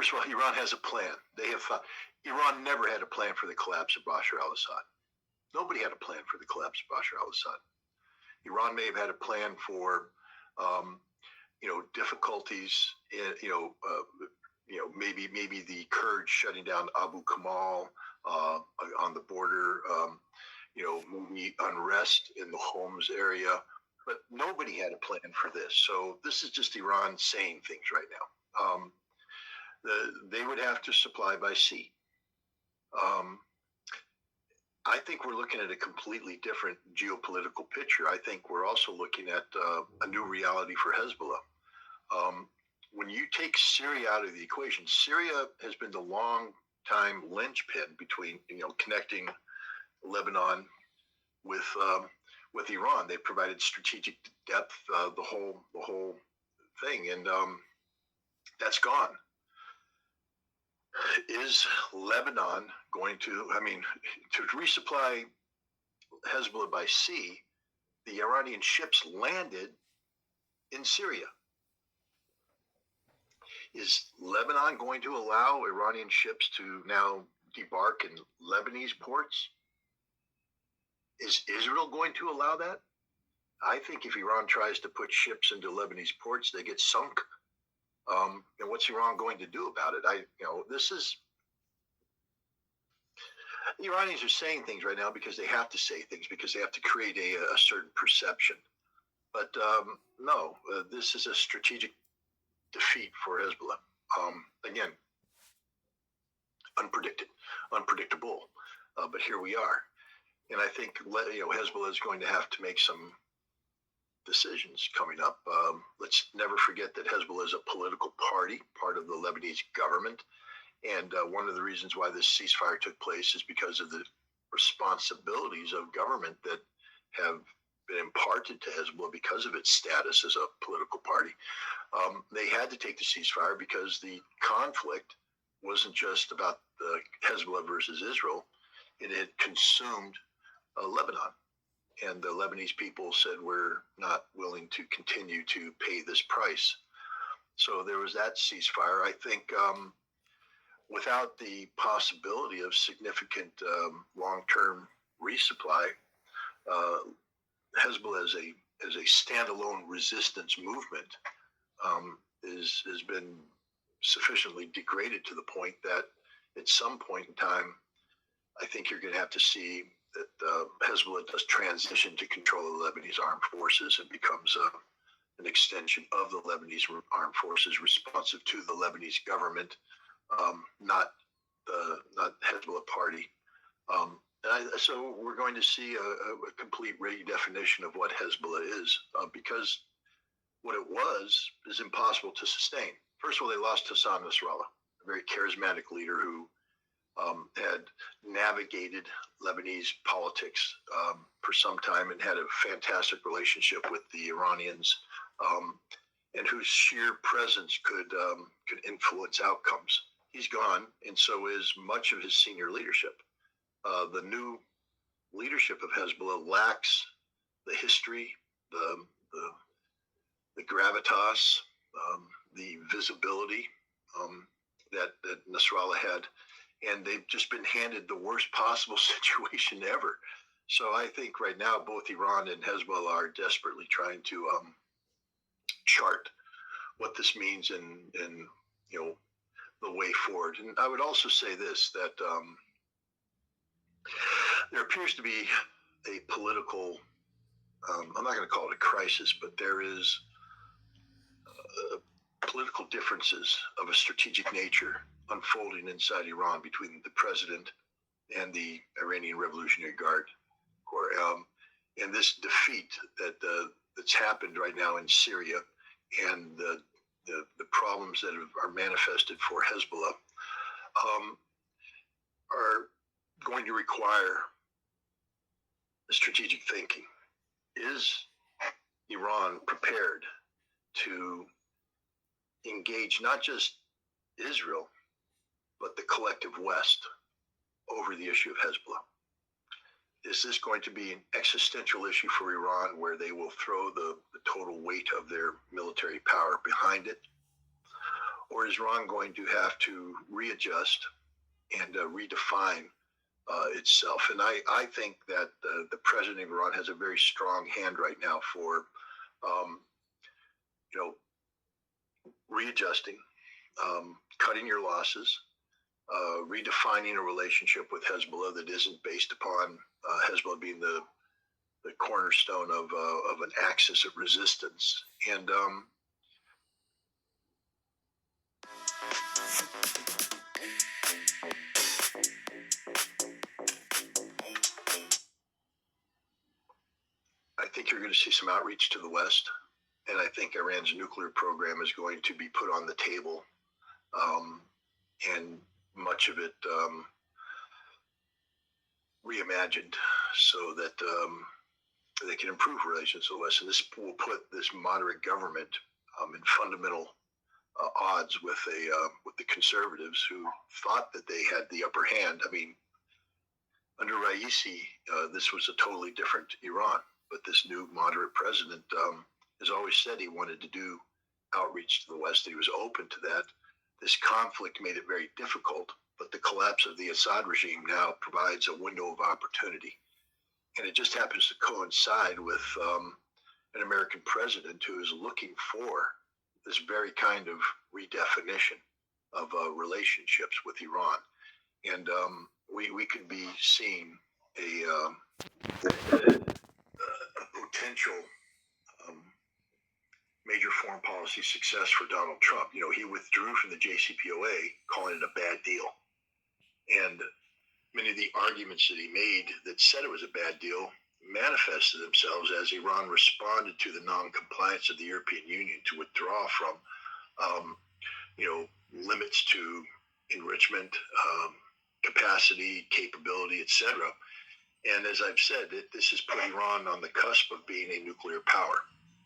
first of all, Iran has a plan. Iran never had a plan for the collapse of Bashar al-Assad. Nobody had a plan for the collapse of Bashar al-Assad. Iran may have had a plan for, difficulties. Maybe the Kurds shutting down Abu Kamal on the border. Maybe unrest in the Homs area. But nobody had a plan for this. So this is just Iran saying things right now. They would have to supply by sea. I think we're looking at a completely different geopolitical picture. I think we're also looking at a new reality for Hezbollah. When you take Syria out of the equation, Syria has been the long-time linchpin between, connecting Lebanon with Iran. They provided strategic depth, the whole thing, and that's gone. Is Lebanon going to resupply Hezbollah by sea? The Iranian ships landed in Syria. Is Lebanon going to allow Iranian ships to now debark in Lebanese ports? Is Israel going to allow that? I think if Iran tries to put ships into Lebanese ports, they get sunk. And what's Iran going to do about it? The Iranians are saying things right now because they have to say things, because they have to create a certain perception. But no, this is a strategic defeat for Hezbollah. Again, unpredictable. But here we are. And I think Hezbollah is going to have to make some decisions coming up. Let's never forget that Hezbollah is a political party, part of the Lebanese government. And one of the reasons why this ceasefire took place is because of the responsibilities of government that have been imparted to Hezbollah because of its status as a political party. They had to take the ceasefire because the conflict wasn't just about the Hezbollah versus Israel. It had consumed Lebanon. And the Lebanese people said, we're not willing to continue to pay this price. So there was that ceasefire. I think without the possibility of significant long-term resupply, Hezbollah as a standalone resistance movement has been sufficiently degraded to the point that at some point in time, I think you're going to have to see that Hezbollah does transition to control the Lebanese armed forces and becomes an extension of the Lebanese armed forces, responsive to the Lebanese government, not Hezbollah party. So we're going to see a complete redefinition of what Hezbollah is, because what it was is impossible to sustain. First of all, they lost Hassan Nasrallah, a very charismatic leader who had navigated Lebanese politics for some time and had a fantastic relationship with the Iranians, and whose sheer presence could influence outcomes. He's gone, and so is much of his senior leadership. The new leadership of Hezbollah lacks the history, the gravitas, the visibility that Nasrallah had. And they've just been handed the worst possible situation ever. So I think right now, both Iran and Hezbollah are desperately trying to chart what this means in the way forward. And I would also say this, that there appears to be a political, I'm not going to call it a crisis, but there is political differences of a strategic nature unfolding inside Iran between the president and the Iranian Revolutionary Guard Corps. And this defeat that's happened right now in Syria, and the problems that are manifested for Hezbollah are going to require strategic thinking. Is Iran prepared to engage not just Israel, but the collective West over the issue of Hezbollah? Is this going to be an existential issue for Iran, where they will throw the total weight of their military power behind it? or is Iran going to have to readjust and redefine itself? And I think that the president of Iran has a very strong hand right now for, you know, readjusting, cutting your losses, redefining a relationship with Hezbollah that isn't based upon Hezbollah being the cornerstone of an axis of resistance. And I think you're going to see some outreach to the West. And I think Iran's nuclear program is going to be put on the table, and much of it reimagined so that they can improve relations with the West. And this will put this moderate government in fundamental odds with the conservatives who thought that they had the upper hand. I mean, under Raisi, this was a totally different Iran. But this new moderate president has always said he wanted to do outreach to the West. He was open to that. This conflict made it very difficult, but the collapse of the Assad regime now provides a window of opportunity. And it just happens to coincide with an American president who is looking for this very kind of redefinition of relationships with Iran. And we could be seeing a potential major foreign policy success for Donald Trump. You know, he withdrew from the JCPOA, calling it a bad deal. And many of the arguments that he made that said it was a bad deal manifested themselves as Iran responded to the non-compliance of the European Union to withdraw from, limits to enrichment, capacity, capability, etc. And as I've said, this has put Iran on the cusp of being a nuclear power.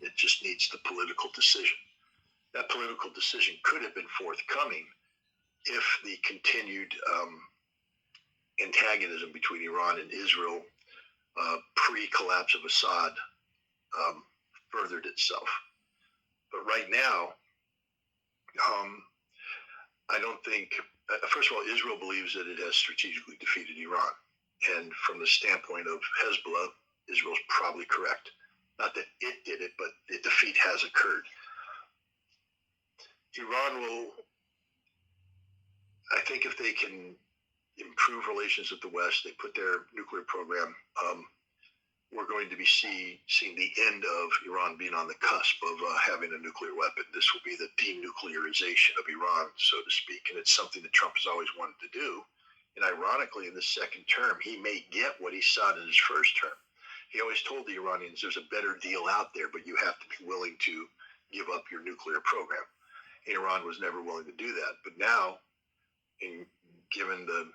It just needs the political decision. That political decision could have been forthcoming if the continued antagonism between Iran and Israel pre-collapse of Assad furthered itself. But right now, I don't think, first of all, Israel believes that it has strategically defeated Iran. And from the standpoint of Hezbollah, Israel's probably correct. Not that it did it, but the defeat has occurred. Iran will, I think if they can improve relations with the West, they put their nuclear program, we're going to be seeing the end of Iran being on the cusp of having a nuclear weapon. This will be the denuclearization of Iran, so to speak. And it's something that Trump has always wanted to do. And ironically, in the second term, he may get what he sought in his first term. He always told the Iranians there's a better deal out there, but you have to be willing to give up your nuclear program. And Iran was never willing to do that. But now, given the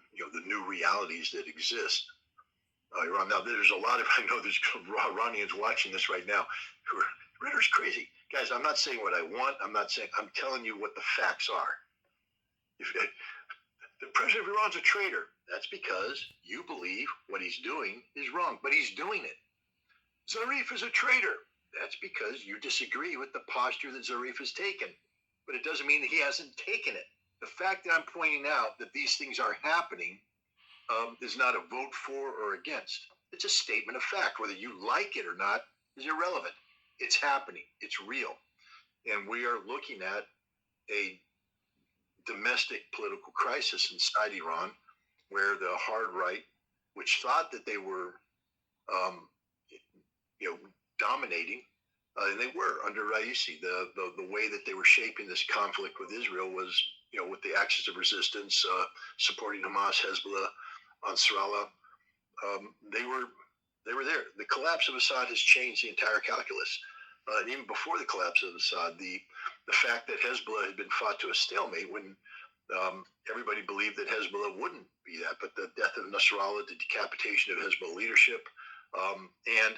new realities that exist, Iran. Now, there's a lot of, I know there's Iranians watching this right now who are, Ritter's crazy. Guys, I'm not saying what I want. I'm telling you what the facts are. The president of Iran's a traitor. That's because you believe what he's doing is wrong, but he's doing it. Zarif is a traitor. That's because you disagree with the posture that Zarif has taken, but it doesn't mean that he hasn't taken it. The fact that I'm pointing out that these things are happening is not a vote for or against. It's a statement of fact. Whether you like it or not is irrelevant. It's happening. It's real. And we are looking at a domestic political crisis inside Iran where the hard right, which thought that they were, dominating, and they were under Raisi. The way that they were shaping this conflict with Israel was, with the axis of resistance, supporting Hamas, Hezbollah, Ansarallah, they were there. The collapse of Assad has changed the entire calculus. And even before the collapse of Assad, the fact that Hezbollah had been fought to a stalemate when everybody believed that Hezbollah wouldn't be that, but the death of Nasrallah, the decapitation of Hezbollah leadership, and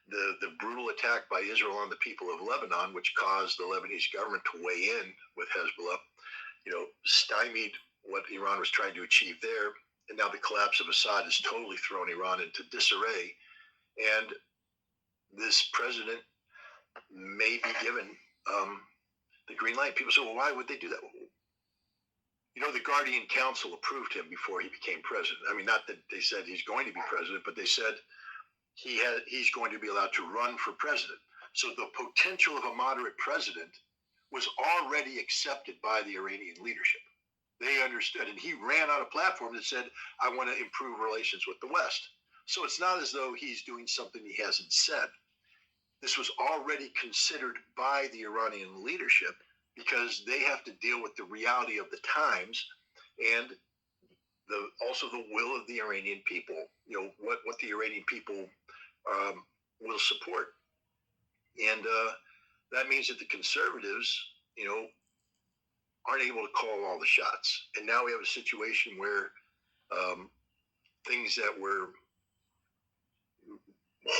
the brutal attack by Israel on the people of Lebanon, which caused the Lebanese government to weigh in with Hezbollah, stymied what Iran was trying to achieve there. And now the collapse of Assad has totally thrown Iran into disarray. And this president may be given the green light. People say, well, why would they do that? the Guardian Council approved him before he became president. I mean, not that they said he's going to be president, but they said he's going to be allowed to run for president. So the potential of a moderate president was already accepted by the Iranian leadership. They understood, and he ran on a platform that said, I want to improve relations with the West. So it's not as though he's doing something he hasn't said. This was already considered by the Iranian leadership because they have to deal with the reality of the times and also the will of the Iranian people, what the Iranian people will support. And that means that the conservatives, aren't able to call all the shots. And now we have a situation where things that were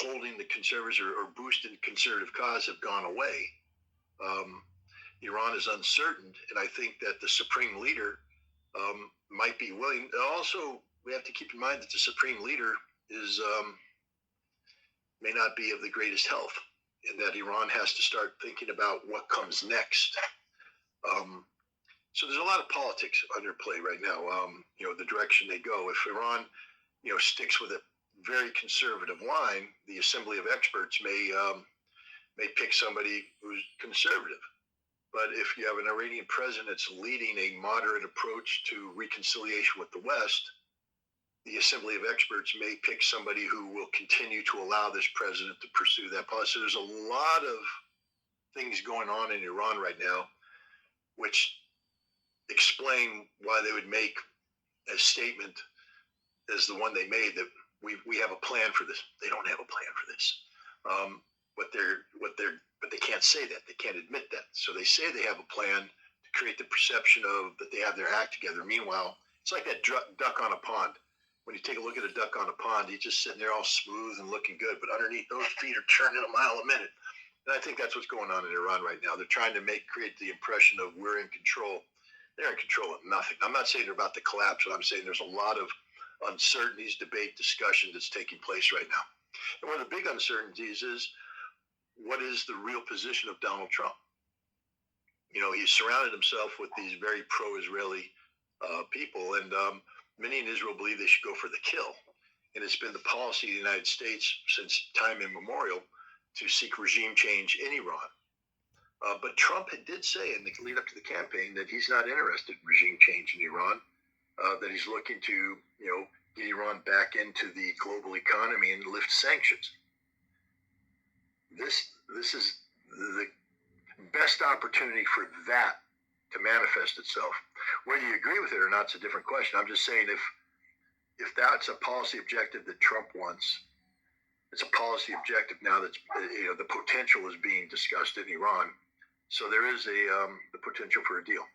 holding the conservatives or boosting conservative cause have gone away. Iran is uncertain, and I think that the supreme leader might be willing. Also, we have to keep in mind that the supreme leader may not be of the greatest health, and that Iran has to start thinking about what comes next. So there's a lot of politics underplay right now. The direction they go. If Iran, sticks with a very conservative line, the Assembly of Experts may pick somebody who's conservative. But if you have an Iranian president that's leading a moderate approach to reconciliation with the West, the Assembly of Experts may pick somebody who will continue to allow this president to pursue that policy. So there's a lot of things going on in Iran right now, which explain why they would make a statement as the one they made that we have a plan for this. They don't have a plan for this. But they can't say that. They can't admit that. So they say they have a plan to create the perception of that they have their act together. Meanwhile, it's like that duck on a pond. When you take a look at a duck on a pond, he's just sitting there all smooth and looking good, but underneath those feet are turning a mile a minute. And I think that's what's going on in Iran right now. They're trying to create the impression of we're in control. They're in control of nothing. I'm not saying they're about to collapse, but I'm saying there's a lot of uncertainties, debate, discussion that's taking place right now. And one of the big uncertainties is what is the real position of Donald Trump? He's surrounded himself with these very pro-Israeli people, and many in Israel believe they should go for the kill. And it's been the policy of the United States since time immemorial to seek regime change in Iran. But Trump did say in the lead up to the campaign that he's not interested in regime change in Iran, that he's looking to, get Iran back into the global economy and lift sanctions. This is the best opportunity for that to manifest itself. Whether you agree with it or not is a different question. I'm just saying if that's a policy objective that Trump wants, it's a policy objective now that's the potential is being discussed in Iran. So there is the potential for a deal.